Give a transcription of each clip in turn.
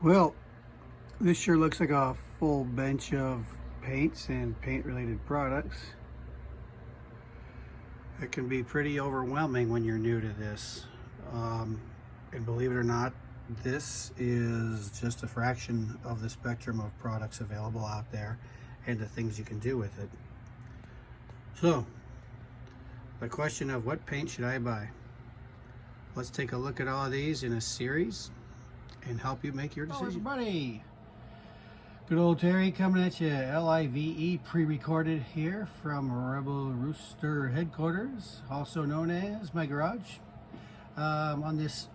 Well, this sure looks like a full bench of paints and paint related products. It can be pretty overwhelming when you're new to this. And believe it or not, this is just a fraction of the spectrum of products available out there and the things you can do with it. So, the question of what paint should I buy? Let's take a look at all of these in a series and help you make your decision. Hello everybody, good old Terry coming at you, Live pre-recorded here from Rebel Rooster headquarters, also known as my garage, on this,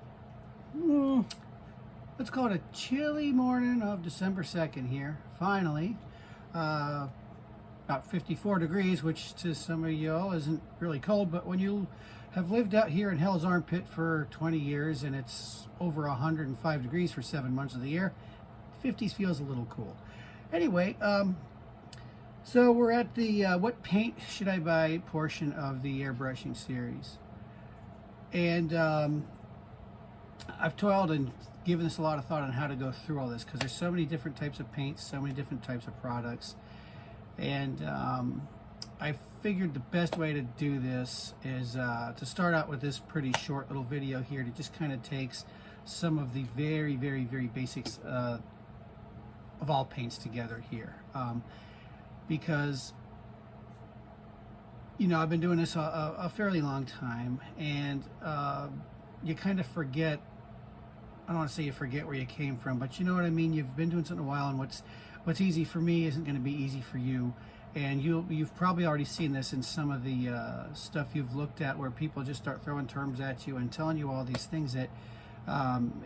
let's call it a chilly morning of December 2nd here, finally. About 54 degrees, which to some of y'all isn't really cold, but when you have lived out here in Hell's Armpit for 20 years and it's over 105 degrees for 7 months of the year, 50s feels a little cool. Anyway, so we're at the what paint should I buy portion of the airbrushing series. And I've toiled and given this a lot of thought on how to go through all this because there's so many different types of paints, so many different types of products. And I figured the best way to do this is to start out with this pretty short little video here that just kind of takes some of the very basics of all paints together here. Because, you know, I've been doing this a fairly long time, and you kind of forget, I don't want to say you forget where you came from, but you know what I mean? You've been doing something a while, and what's easy for me isn't going to be easy for you. And you've probably already seen this in some of the stuff you've looked at where people just start throwing terms at you and telling you all these things that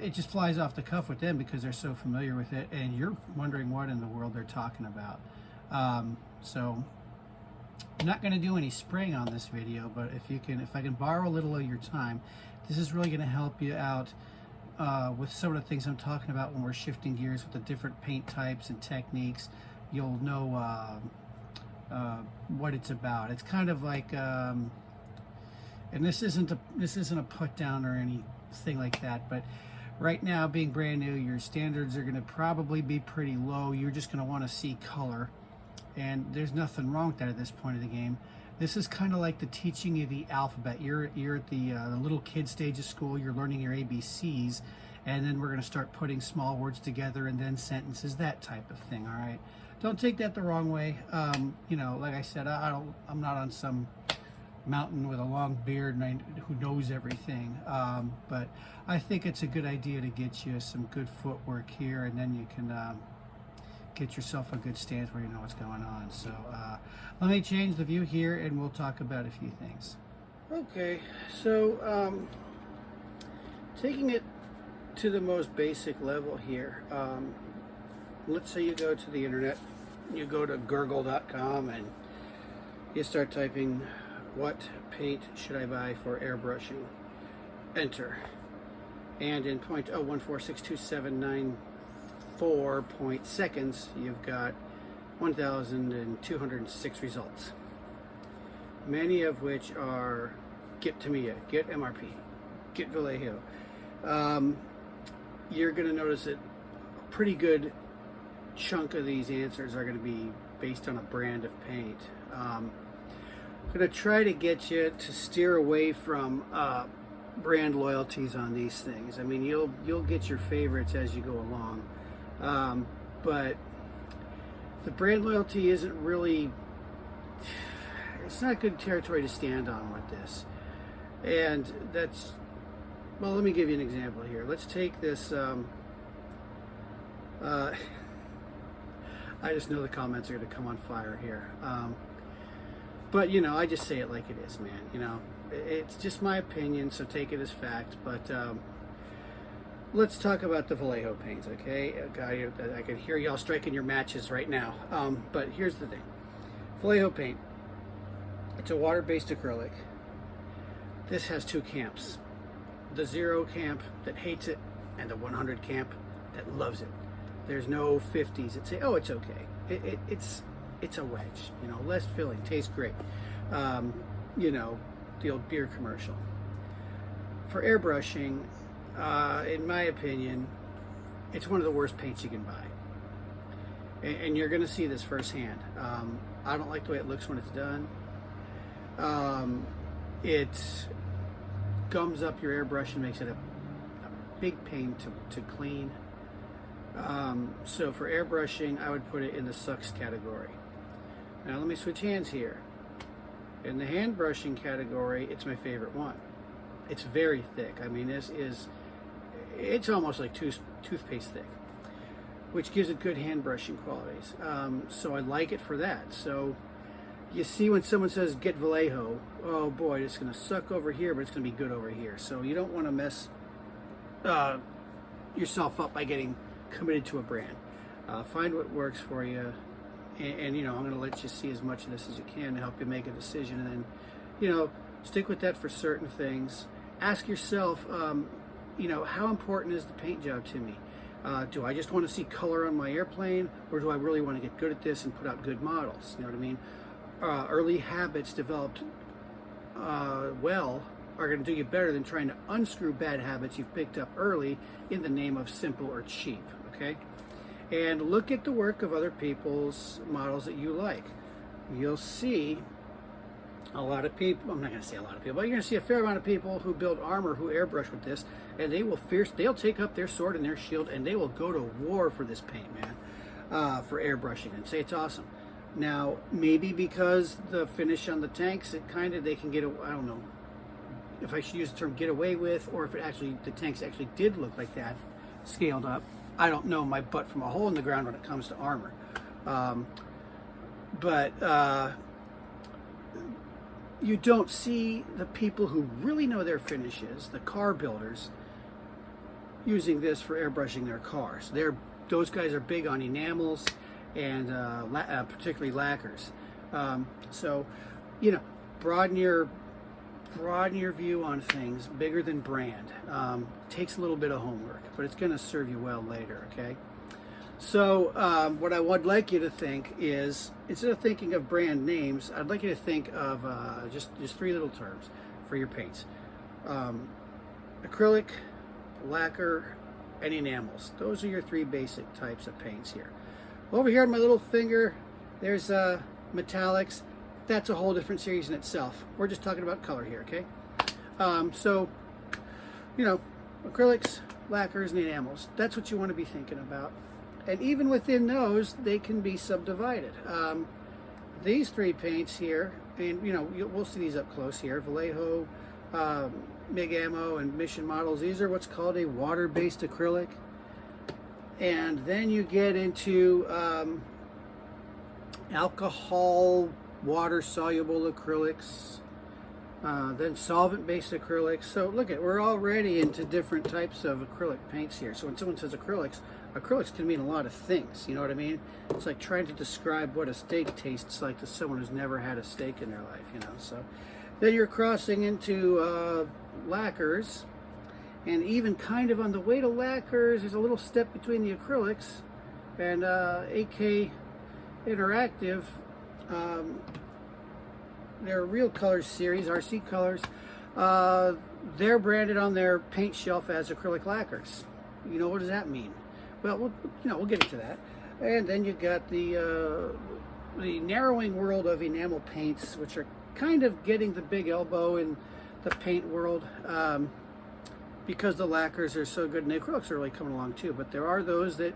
it just flies off the cuff with them because they're so familiar with it, and you're wondering what in the world they're talking about. So I'm not going to do any spraying on this video, but if I can borrow a little of your time, this is really going to help you out with some of the things I'm talking about when we're shifting gears with the different paint types and techniques. You'll know what it's about. It's kind of like, and this isn't a put down or anything like that, but right now, being brand new, your standards are going to probably be pretty low. You're just going to want to see color, and there's nothing wrong with that at this point of the game. This is kind of like the teaching you the alphabet. You're at the little kid stage of school. You're learning your ABCs, and then we're going to start putting small words together and then sentences, that type of thing. All right, don't take that the wrong way. You know, like I said, I'm not on some mountain with a long beard and who knows everything. But I think it's a good idea to get you some good footwork here, and then you can get yourself a good stance where you know what's going on. So let me change the view here and we'll talk about a few things. Okay, so taking it to the most basic level here, let's say you go to the internet, you go to gurgle.com and you start typing, what paint should I buy for airbrushing? Enter. And in 0.01462794 point seconds, you've got 1,206 results. Many of which are get Tamiya, get MRP, get Vallejo. You're going to notice that a pretty good chunk of these answers are going to be based on a brand of paint. I'm going to try to get you to steer away from brand loyalties on these things. I mean, you'll get your favorites as you go along, but the brand loyalty isn't really, it's not good territory to stand on with this. And that's, well, let me give you an example here. Let's take this, I just know the comments are going to come on fire here. But, you know, I just say it like it is, man. You know, it's just my opinion, so take it as fact. But let's talk about the Vallejo paints, okay? I can hear y'all striking your matches right now. But here's the thing. Vallejo paint, it's a water-based acrylic. This has two camps. The 0 camp that hates it, and the 100 camp that loves it. There's no 50s that say, oh, it's okay. It's a wedge, you know, less filling, tastes great. You know, the old beer commercial. For airbrushing, in my opinion, it's one of the worst paints you can buy. And you're going to see this firsthand. I don't like the way it looks when it's done. It gums up your airbrush and makes it a big pain to clean. So for airbrushing, I would put it in the sucks category. Now let me switch hands here. In the hand brushing category, it's my favorite one. It's very thick. I mean, it's almost like toothpaste thick, which gives it good hand brushing qualities. So I like it for that. So you see when someone says get Vallejo, oh boy, it's going to suck over here, but it's going to be good over here. So you don't want to mess yourself up by getting committed to a brand. Find what works for you, and you know, I'm going to let you see as much of this as you can to help you make a decision, and then, you know, stick with that for certain things. Ask yourself, you know, how important is the paint job to me? Do I just want to see color on my airplane, or do I really want to get good at this and put out good models? You know what I mean? Early habits developed well are going to do you better than trying to unscrew bad habits you've picked up early in the name of simple or cheap, okay? And look at the work of other people's models that you like. You'll see a lot of people, I'm not going to say a lot of people, but you're going to see a fair amount of people who build armor who airbrush with this, and they'll take up their sword and their shield and they will go to war for this paint, man, for airbrushing, and say it's awesome. Now, maybe because the finish on the tanks, they can get, I don't know if I should use the term get away with, or if the tanks actually did look like that, scaled up. I don't know my butt from a hole in the ground when it comes to armor. You don't see the people who really know their finishes, the car builders, using this for airbrushing their cars. Those guys are big on enamels and particularly lacquers. So, you know, broaden your view on things, bigger than brand. Takes a little bit of homework, but it's going to serve you well later, okay? So what I would like you to think is, instead of thinking of brand names, I'd like you to think of just three little terms for your paints. Acrylic, lacquer, and enamels. Those are your three basic types of paints here. Over here on my little finger, there's metallics. That's a whole different series in itself. We're just talking about color here, okay? So, you know, acrylics, lacquers, and enamels. That's what you want to be thinking about. And even within those, they can be subdivided. These three paints here, and you know, we'll see these up close here, Vallejo, MIG Ammo, and Mission models. These are what's called a water-based acrylic. And then you get into alcohol, water-soluble acrylics, then solvent-based acrylics. So look we're already into different types of acrylic paints here. So when someone says acrylics, acrylics can mean a lot of things, you know what I mean? It's like trying to describe what a steak tastes like to someone who's never had a steak in their life, you know? So then you're crossing into lacquers, and even kind of on the way to lacquers, there's a little step between the acrylics and AK Interactive. Their Real Colors series, RC Colors, they're branded on their paint shelf as acrylic lacquers. You know, what does that mean? Well, we'll get into that. And then you've got the narrowing world of enamel paints, which are kind of getting the big elbow in the paint world, because the lacquers are so good, and the acrylics are really coming along too. But there are those that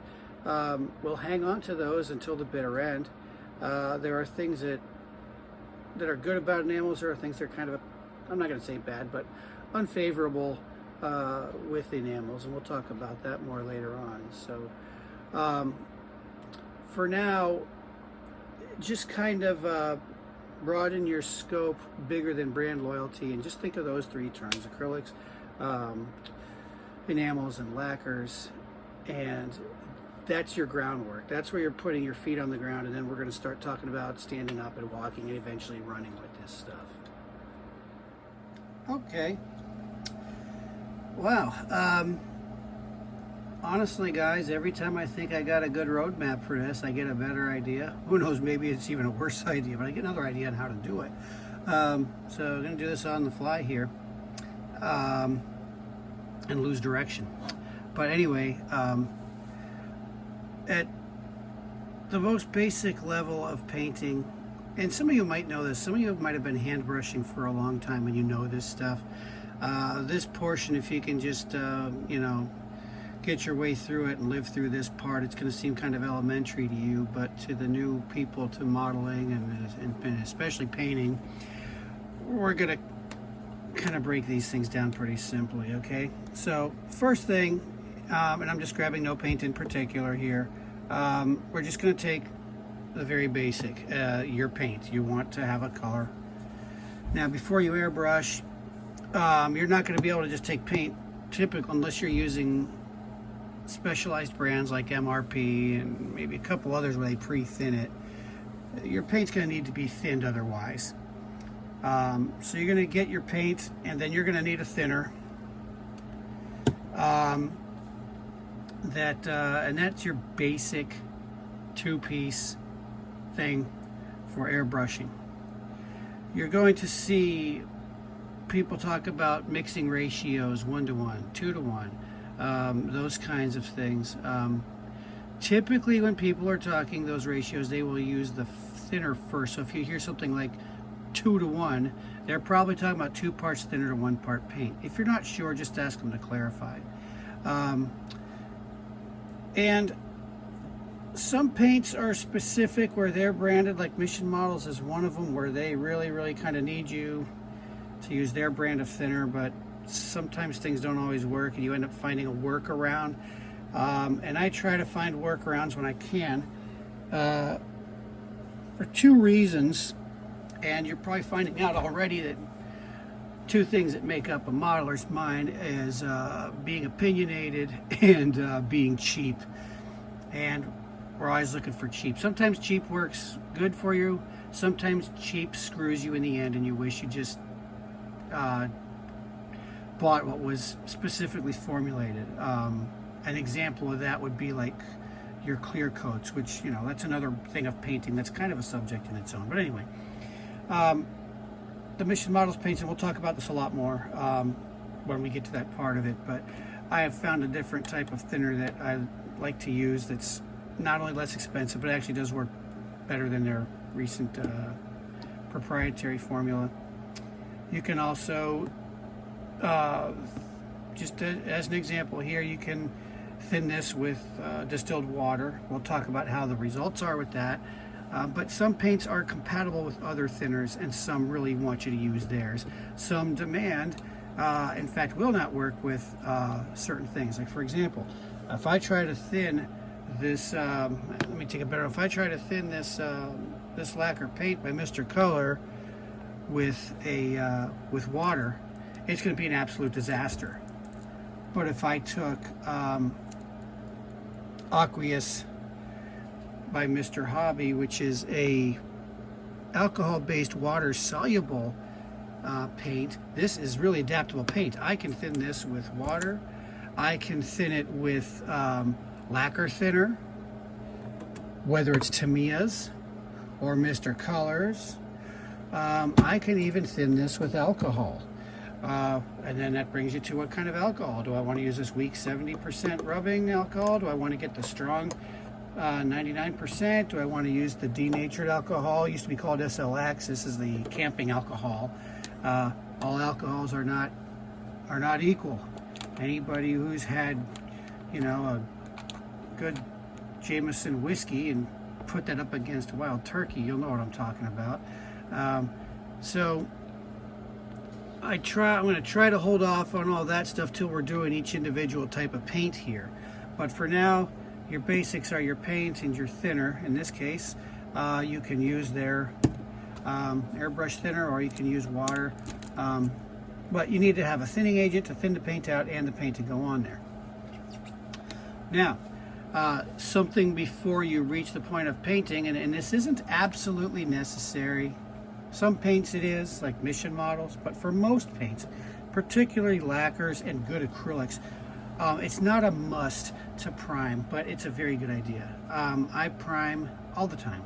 will hang on to those until the bitter end. There are things that are good about enamels. There are things that are kind of, I'm not going to say bad, but unfavorable with enamels, and we'll talk about that more later on. So for now, just kind of broaden your scope bigger than brand loyalty, and just think of those three terms: acrylics, enamels, and lacquers. And that's your groundwork. That's where you're putting your feet on the ground, and then we're going to start talking about standing up and walking and eventually running with this stuff. Okay. Wow. Honestly, guys, every time I think I got a good roadmap for this, I get a better idea. Who knows, maybe it's even a worse idea, but I get another idea on how to do it. So I'm going to do this on the fly here, and lose direction. But anyway, at the most basic level of painting, and some of you might know this, some of you might have been hand brushing for a long time and you know this stuff. This portion, if you can just, you know, get your way through it and live through this part, it's going to seem kind of elementary to you, but to the new people to modeling and especially painting, we're going to kind of break these things down pretty simply, okay? So first thing, and I'm just grabbing no paint in particular here, we're just going to take the very basic, your paint. You want to have a color. Now before you airbrush, you're not going to be able to just take paint typical unless you're using specialized brands like MRP and maybe a couple others where they pre-thin it. Your paint's going to need to be thinned otherwise. So you're going to get your paint, and then you're going to need a thinner. And that's your basic two-piece thing for airbrushing. You're going to see people talk about mixing ratios 1:1, 2:1, those kinds of things. Typically when people are talking those ratios, they will use the thinner first. So if you hear something like 2:1, they're probably talking about 2 parts thinner to 1 part paint. If you're not sure, just ask them to clarify. And some paints are specific where they're branded, like Mission Models is one of them, where they really kind of need you to use their brand of thinner, but sometimes things don't always work and you end up finding a workaround. And I try to find workarounds when I can for 2 reasons, and you're probably finding out already that 2 things that make up a modeler's mind is being opinionated and being cheap. And we're always looking for cheap. Sometimes cheap works good for you. Sometimes cheap screws you in the end and you wish you just bought what was specifically formulated. An example of that would be like your clear coats, which, you know, that's another thing of painting that's kind of a subject in its own. But anyway, the Mission Models paints, and we'll talk about this a lot more when we get to that part of it, but I have found a different type of thinner that I like to use that's not only less expensive, but actually does work better than their recent proprietary formula. You can also, just as an example here, you can thin this with distilled water. We'll talk about how the results are with that. But some paints are compatible with other thinners, and some really want you to use theirs. Some demand, in fact, will not work with certain things. Like, for example, if I try to thin this, let me take a better. If I try to thin this this lacquer paint by Mr. Color with with water, it's going to be an absolute disaster. But if I took Aqueous by Mr. Hobby, which is a alcohol-based water-soluble paint, this is really adaptable paint. I can thin this with water. I can thin it with lacquer thinner, whether it's Tamiya's or Mr. Colors. I can even thin this with alcohol. And then that brings you to what kind of alcohol. Do I want to use this weak 70% rubbing alcohol? Do I want to get the strong 99%? Do I want to use the denatured alcohol? It used to be called SLX. This is the camping alcohol. All alcohols are not equal. Anybody who's had, you know, a good Jameson whiskey and put that up against wild turkey, you'll know what I'm talking about. So I'm going to try to hold off on all that stuff till we're doing each individual type of paint here. But for now, your basics are your paint and your thinner. In this case, you can use their airbrush thinner, or you can use water. But you need to have a thinning agent to thin the paint out and the paint to go on there. Now, something before you reach the point of painting, and this isn't absolutely necessary. Some paints it is, like Mission Models, but for most paints, particularly lacquers and good acrylics, it's not a must to prime, but it's a very good idea. I prime all the time.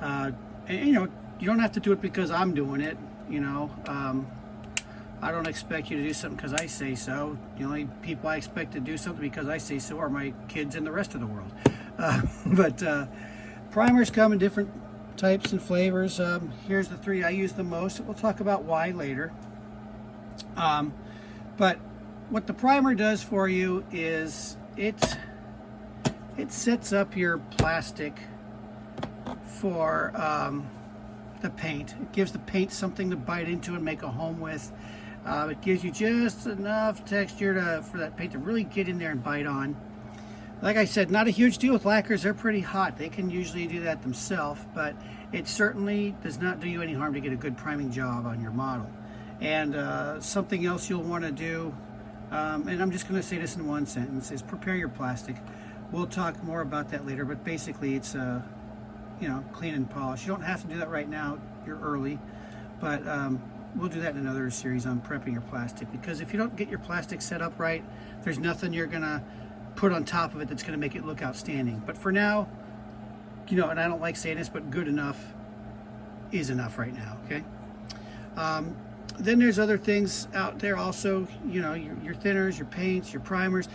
And you know, you don't have to do it because I'm doing it, you know. I don't expect you to do something because I say so. The only people I expect to do something because I say so are my kids and the rest of the world. But primers come in different types and flavors. Here's the 3 I use the most. We'll talk about why later. But what the primer does for you is it sets up your plastic for the paint. It gives the paint something to bite into and make a home with. It gives you just enough texture for that paint to really get in there and bite on. Like I said, not a huge deal with lacquers. They're pretty hot. They can usually do that themselves, but it certainly does not do you any harm to get a good priming job on your model. And something else you'll want to do, and I'm just going to say this in one sentence, is prepare your plastic. We'll talk more about that later, but basically it's you know, clean and polish. You don't have to do that right now. You're early, but we'll do that in another series on prepping your plastic, because if you don't get your plastic set up right, there's nothing you're going to put on top of it that's going to make it look outstanding. But for now, you know, and I don't like saying this, but good enough is enough right now, okay? Then there's other things out there also, you know, your thinners, your paints, your primers.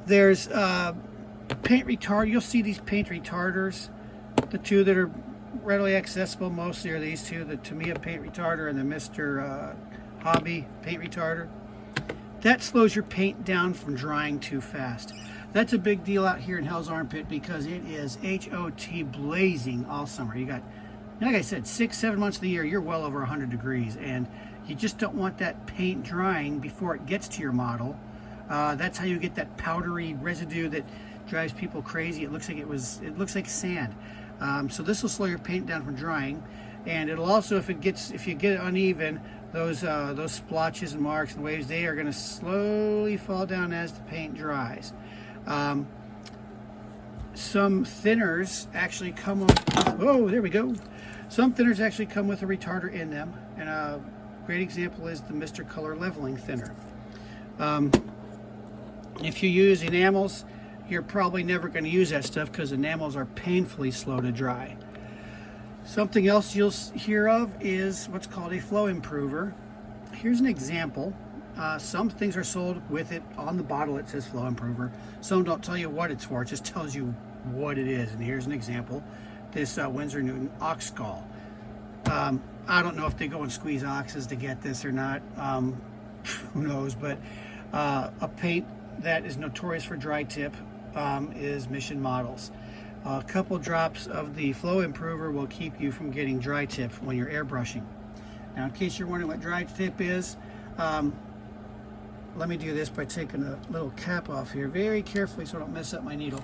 There's paint retard. You'll see these paint retarders. The 2 that are readily accessible mostly are these 2, the Tamiya paint retarder and the Mr. Hobby paint retarder. That slows your paint down from drying too fast. That's a big deal out here in Hell's Armpit because it is HOT blazing all summer. You got, like I said, 6-7 months of the year, you're well over 100 degrees, and you just don't want that paint drying before it gets to your model. That's how you get that powdery residue that drives people crazy. It looks like sand. So this will slow your paint down from drying, and it'll also, if you get it uneven, those splotches and marks and waves, they are going to slowly fall down as the paint dries. Some thinners actually come with, oh, there we go. Some thinners actually come with a retarder in them, and a great example is the Mr. Color Leveling Thinner. If you use enamels, you're probably never going to use that stuff because enamels are painfully slow to dry. Something else you'll hear of is what's called a flow improver. Here's an example. Some things are sold with it on the bottle. It says flow improver. Some don't tell you what it's for. It just tells you what it is. And here's an example. This Winsor Newton Ox Skull. I don't know if they go and squeeze oxes to get this or not. Who knows? But a paint that is notorious for dry tip is Mission Models. A couple drops of the flow improver will keep you from getting dry tip when you're airbrushing. Now, in case you're wondering what dry tip is, let me do this by taking a little cap off here very carefully so I don't mess up my needle.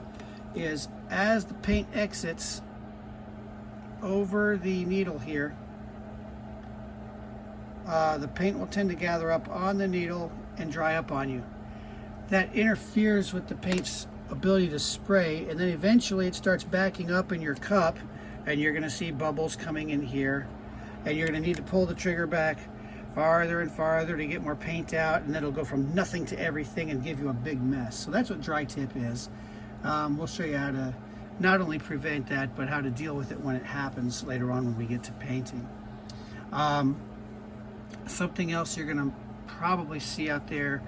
Is as the paint exits over the needle here, the paint will tend to gather up on the needle and dry up on you. That interferes with the paint's ability to spray, and then eventually it starts backing up in your cup, and you're going to see bubbles coming in here, and you're going to need to pull the trigger back farther and farther to get more paint out, and then it'll go from nothing to everything and give you a big mess. So that's what dry tip is. We'll show you how to not only prevent that, but how to deal with it when it happens later on when we get to painting. Something else you're going to probably see out there,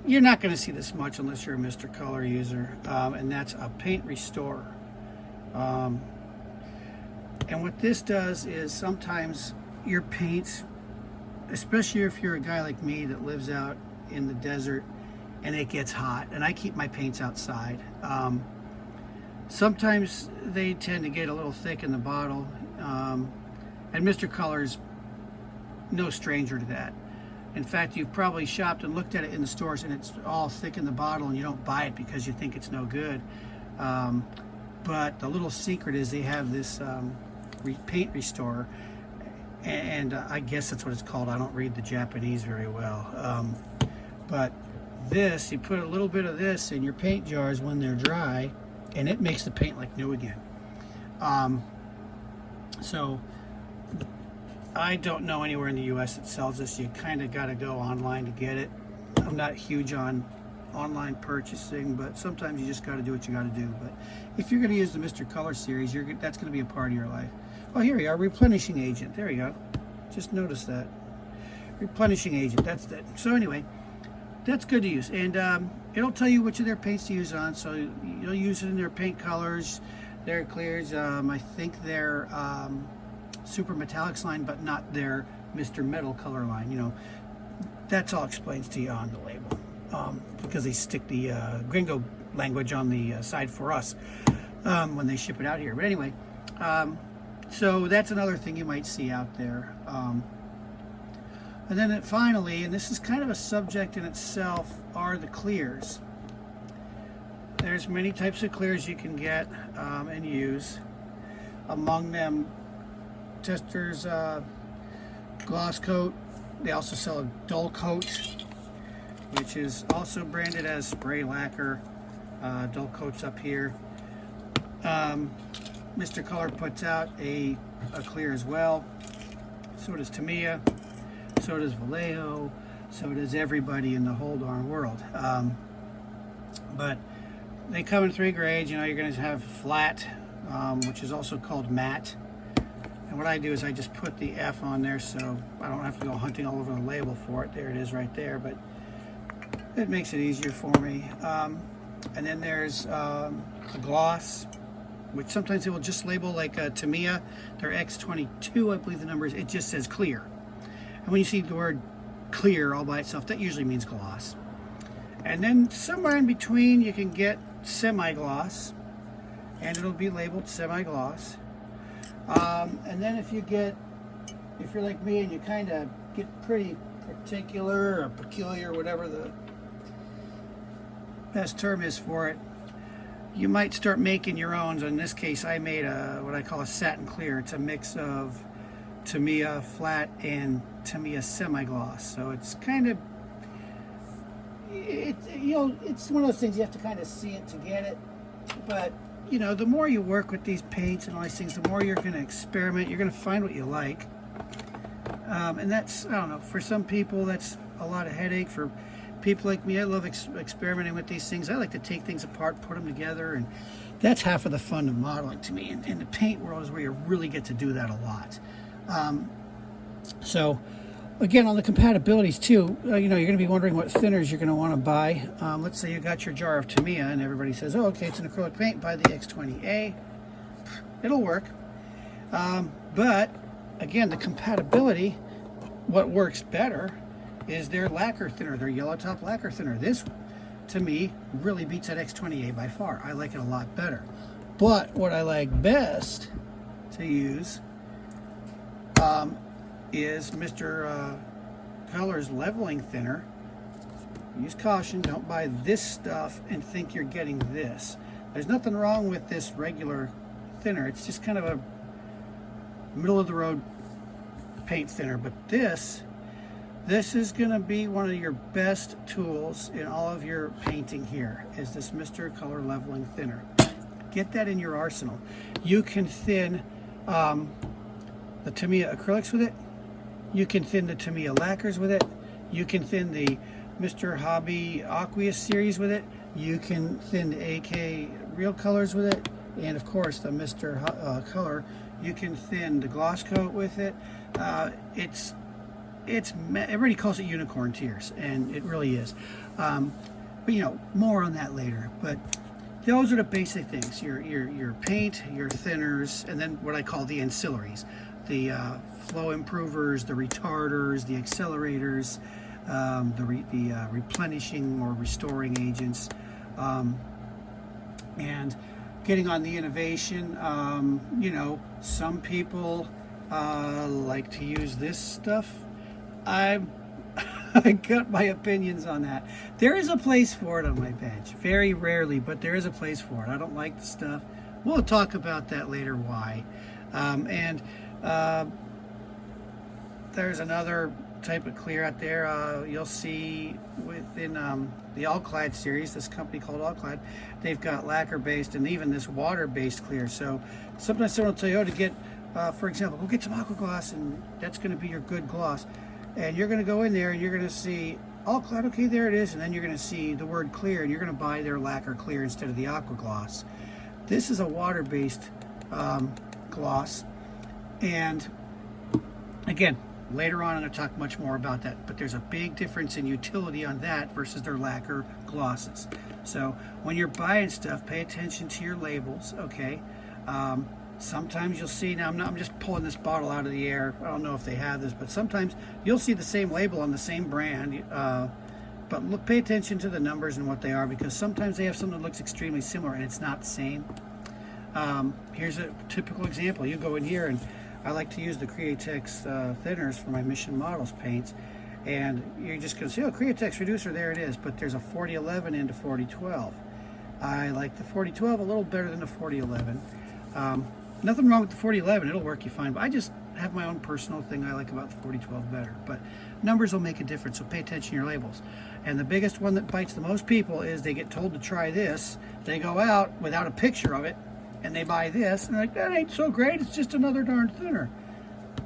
you're not going to see this much unless you're a Mr. Color user, and that's a paint restorer. And what this does is sometimes your paints, especially if you're a guy like me that lives out in the desert and it gets hot, and I keep my paints outside, sometimes they tend to get a little thick in the bottle, and Mr. Color's no stranger to that. In fact, you've probably shopped and looked at it in the stores and it's all thick in the bottle and you don't buy it because you think it's no good. But the little secret is they have this paint restorer, and I guess that's what it's called. I don't read the Japanese very well. But this, you put a little bit of this in your paint jars when they're dry, and it makes the paint like new again. So I don't know anywhere in the US that sells this. You kind of got to go online to get it. I'm not huge on online purchasing, but sometimes you just got to do what you got to do. But if you're going to use the Mr. Color series, that's going to be a part of your life. Oh, here we are, Replenishing Agent. There you go. Just notice that. Replenishing Agent, that's it. So anyway, that's good to use, and it'll tell you which of their paints to use on, so you'll use it in their paint colors, their clears. I think their Super Metallics line, but not their Mr. Metal color line. You know, that's all explains to you on the label, because they stick the gringo language on the side for us when they ship it out here. But anyway, so that's another thing you might see out there. And then finally, and this is kind of a subject in itself, are the clears. There's many types of clears you can get and use. Among them, Tester's gloss coat. They also sell a dull coat, which is also branded as spray lacquer. Dull coat's up here. Mr. Color puts out a clear as well. So does Tamiya. So does Vallejo. So does everybody in the whole darn world. But they come in 3 grades. You know, you're going to have flat, which is also called matte. And what I do is I just put the F on there so I don't have to go hunting all over the label for it. There it is right there, but it makes it easier for me. And then there's a gloss, which sometimes they will just label like Tamiya, their X22, I believe the number is, it just says clear. And when you see the word clear all by itself, that usually means gloss. And then somewhere in between you can get semi-gloss, and it'll be labeled semi-gloss. And then if you're like me and you kind of get pretty particular or peculiar, whatever the best term is for it, you might start making your own. So in this case, I made what I call a Satin Clear. It's a mix of Tamiya flat and Tamiya semi-gloss. So it's kind of, it's one of those things you have to kind of see it to get it. But you know, the more you work with these paints and all these things, the more you're going to experiment. You're going to find what you like. And that's, I don't know, for some people that's a lot of headache. For people like me, I love experimenting with these things. I like to take things apart, put them together, and that's half of the fun of modeling to me. And the paint world is where you really get to do that a lot. So again, on the compatibilities too, you know, you're going to be wondering what thinners you're going to want to buy. Let's say you got your jar of Tamiya and everybody says, oh, okay, it's an acrylic paint, buy the X20A. It'll work. But again, the compatibility, what works better is their lacquer thinner, their yellow top lacquer thinner. This, to me, really beats that X20A by far. I like it a lot better. But what I like best to use is Mr. Color's leveling thinner. Use caution, don't buy this stuff and think you're getting this. There's nothing wrong with this regular thinner. It's just kind of a middle of the road paint thinner, but this is going to be one of your best tools in all of your painting here, is this Mr. Color leveling thinner. Get that in your arsenal. You can thin the Tamiya acrylics with it. You can thin the Tamiya lacquers with it. You can thin the Mr. Hobby Aqueous series with it. You can thin the AK Real Colors with it. And of course the Mr. Color, you can thin the gloss coat with it. Everybody calls it unicorn tears, and it really is. But you know, more on that later. But those are the basic things: your paint, your thinners, and then what I call the ancillaries, the flow improvers, the retarders, the accelerators, the replenishing or restoring agents, and getting on the innovation. You know, some people like to use this stuff. I got my opinions on that. There is a place for it on my bench. Very rarely, but there is a place for it. I don't like the stuff. We'll talk about that later, why. There's another type of clear out there. You'll see within the All-Clad series, this company called All-Clad, they've got lacquer-based and even this water-based clear. So sometimes someone will tell you, oh, to get, for example, go get some aqua gloss, and that's going to be your good gloss. And you're going to go in there and you're going to see All-Clad, okay, there it is, and then you're going to see the word clear, and you're going to buy their lacquer clear instead of the aqua gloss. This is a water-based gloss, and again, Later on, I'm going to talk much more about that, but there's a big difference in utility on that versus their lacquer glosses. So when you're buying stuff, pay attention to your labels, okay? Sometimes you'll see, now I'm just pulling this bottle out of the air. I don't know if they have this, but sometimes you'll see the same label on the same brand, but look, pay attention to the numbers and what they are, because sometimes they have something that looks extremely similar and it's not the same. Here's a typical example. You go in here, and I like to use the Createx thinners for my Mission Models paints, and you're just going to say, oh, Createx reducer, there it is, but there's a 4011 into 4012. I like the 4012 a little better than the 4011. Nothing wrong with the 4011, it'll work you fine, but I just have my own personal thing I like about the 4012 better. But numbers will make a difference, so pay attention to your labels. And the biggest one that bites the most people is they get told to try this, they go out without a picture of it, and they buy this, and they're like, that ain't so great, it's just another darn thinner.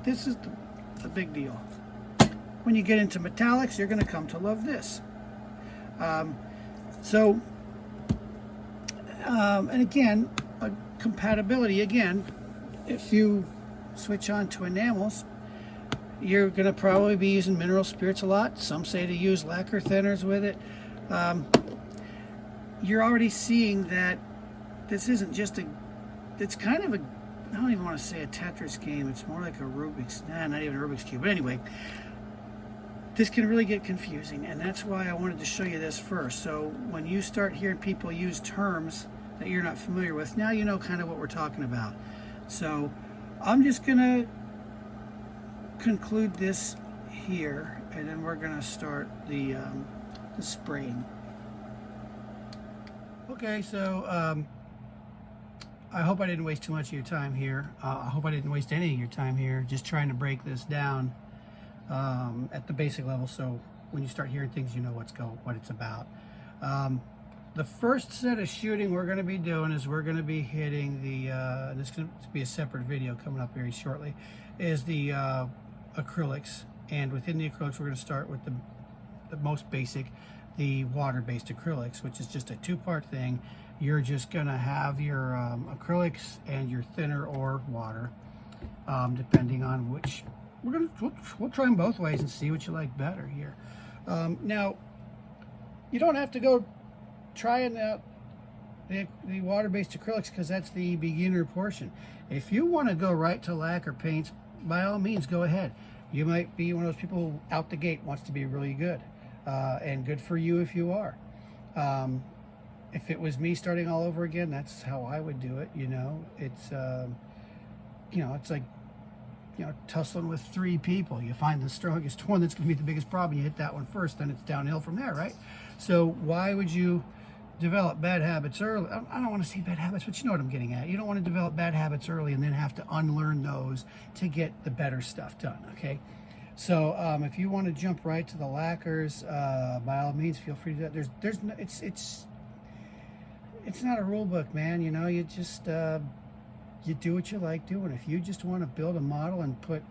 This is the big deal. When you get into metallics, you're gonna come to love this. And again, compatibility, again, if you switch on to enamels, you're going to probably be using mineral spirits a lot. Some say to use lacquer thinners with it. You're already seeing that this isn't just it's kind of I don't even want to say a Tetris game, it's more like a Rubik's, not even a Rubik's Cube, but anyway, this can really get confusing, and that's why I wanted to show you this first. So when you start hearing people use terms that you're not familiar with, now you know kind of what we're talking about. So I'm just gonna conclude this here, and then we're gonna start the spraying. Okay, so I hope I didn't waste too much of your time here. I hope I didn't waste any of your time here, just trying to break this down at the basic level, so when you start hearing things, you know what it's about. The first set of shooting we're going to be doing is we're going to be hitting the, this is going to be a separate video coming up very shortly, is the acrylics. And within the acrylics, we're going to start with the most basic, the water-based acrylics, which is just a two-part thing. You're just going to have your acrylics and your thinner or water, depending on which. We'll try them both ways and see what you like better here. Now, you don't have to go trying out the water-based acrylics, because that's the beginner portion. If you want to go right to lacquer paints, by all means, go ahead. You might be one of those people who out the gate wants to be really good, and good for you if you are. If it was me starting all over again, that's how I would do it. You know, it's it's like, tussling with three people. You find the strongest one that's going to be the biggest problem. You hit that one first, then it's downhill from there, right? So why would you develop bad habits early? I don't want to say bad habits, but you know what I'm getting at. You don't want to develop bad habits early and then have to unlearn those to get the better stuff done, okay? So if you want to jump right to the lacquers, by all means, feel free to do that. It's not a rule book, man. You know, you just you do what you like doing. If you just want to build a model and put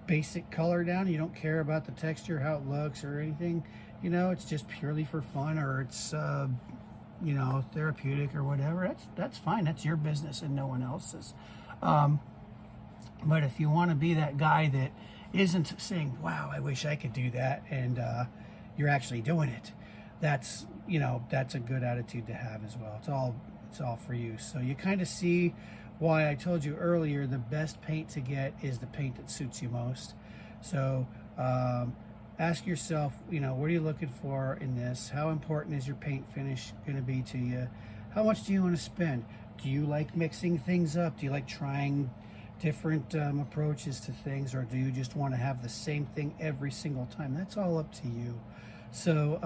basic color down, you don't care about the texture, how it looks or anything, it's just purely for fun, or it's therapeutic or whatever, that's fine. That's your business and no one else's. But if you want to be that guy that isn't saying, wow, I wish I could do that, and you're actually doing it, that's a good attitude to have as well. It's all for you. So you kind of see why I told you earlier the best paint to get is the paint that suits you most. So ask yourself, what are you looking for in this? How important is your paint finish going to be to you? How much do you want to spend? Do you like mixing things up? Do you like trying different approaches to things, or do you just want to have the same thing every single time? That's all up to you. So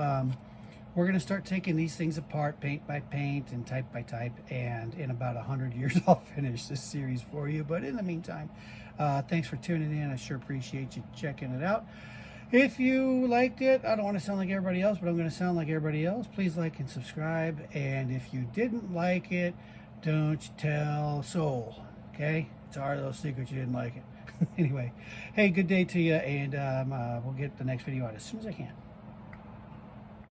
we're going to start taking these things apart, paint by paint and type by type, and in about 100 years I'll finish this series for you. But in the meantime, thanks for tuning in. I sure appreciate you checking it out. If you liked it, I don't want to sound like everybody else, but I'm going to sound like everybody else. Please like and subscribe. And if you didn't like it, don't you tell Soul, okay? It's our little secret you didn't like it. Anyway, hey, good day to you, and we'll get the next video out as soon as I can.